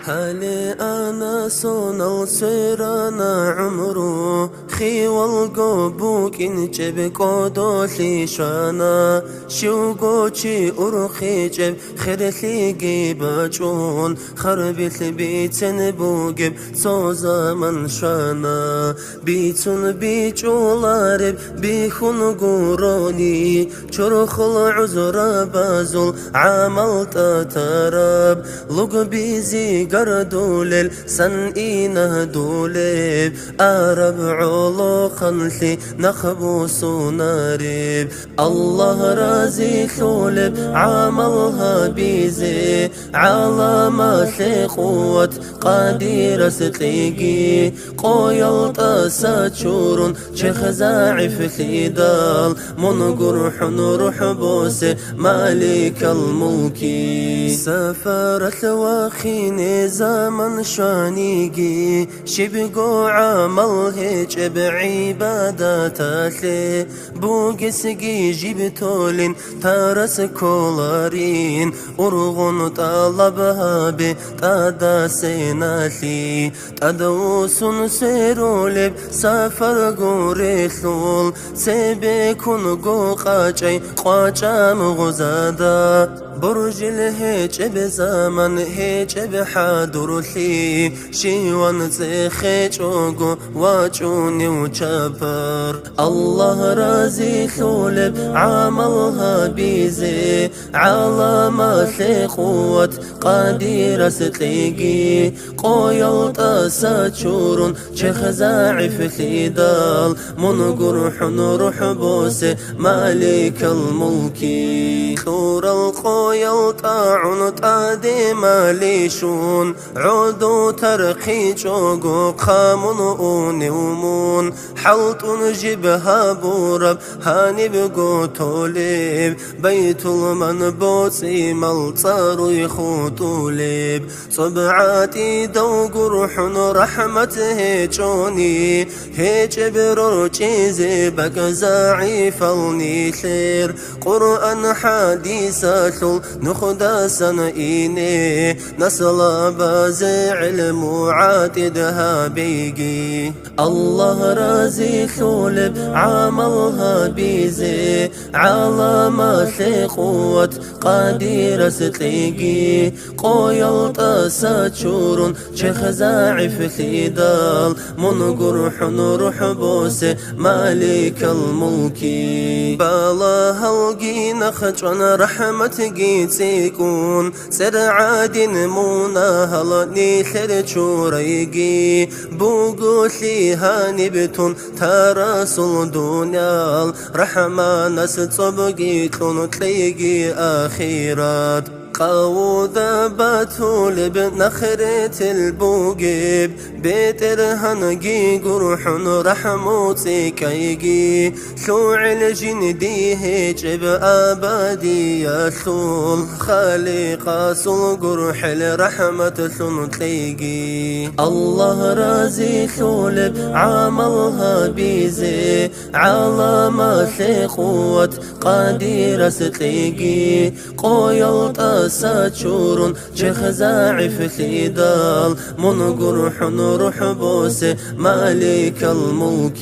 هالي أنا سونال سيرانا عمرو خي والقبوك إنجب قدوثي شانا شوقوشي أرخي جب خرثي قيباجون خربث بيتن بوقب صوزا من شانا بيتن بيجولارب بيخون قوروني شرخ العزر بازل عمل تترب لق بيزي قردولل سنئينه دولب أرب علو خلثي نخبوس نارب الله رازي ثولب عملها بيزي على ما قوة قادرة ستيقي قويل تساتشورون شخزاعف ثيدال من قرح نروح بوسي مالك الملك سفرت واخيني زمن شانيقي شبقو عمل هيج بعباداتي بوقسقي جبتولين تارس كولارين أرغن طلبها بتادا سيناثي تدوس سيرولب سفر قوريثول سيبكن قوقاجي قاجام غزادا برج الهيج بزمن هيج بحادرثي شيوان زيخيج وقو واجوني وجبر الله رازي ثولب عملها بيزي على ما قوة قادرة ستيقي قويل تساتشورون شخزاعف ثيدال من قرح نروح بوسي مالك الملك ثور القويل طاعون تادي ماليشون عودو ترقي جوغو قامون ونومون حلطون جبها بورب هاني بقو توليب بيت المنبوسي ملطار يخوتوليب صبعاتي دو قرحن رحمته جوني هيج بروجي زيبك زعيف النيثير قرآن حديثة نخدا سنئيني نسل بازي علم عاتدها بيجي الله رازي ثولب عملها بيزي على ما قوة قادرة ستيقي قويل تساتشورون شخزاعف ثيدال من قرح نروح بوسي مالك الملك بالا هلقي نخجن رحمة جيتيكون سر عادن مونا هلني خير شوريقي بوغوثي هانبتون تراسل دونيال رحمة ستبقيتون تليقي آخيرات قوذا باتولب نخرة البوقب بترهنقي قرح رحموتي كيقي ثوع الجندي هجب أبادي يثول خالق صل قرح الرحمة ثنتليقي الله رازي ثولب عملها بيزي على ما قوة قادرة ستليقي قويل تساتشورون شخزاعف ثيدال من قرح نروح بوسي مالك الملك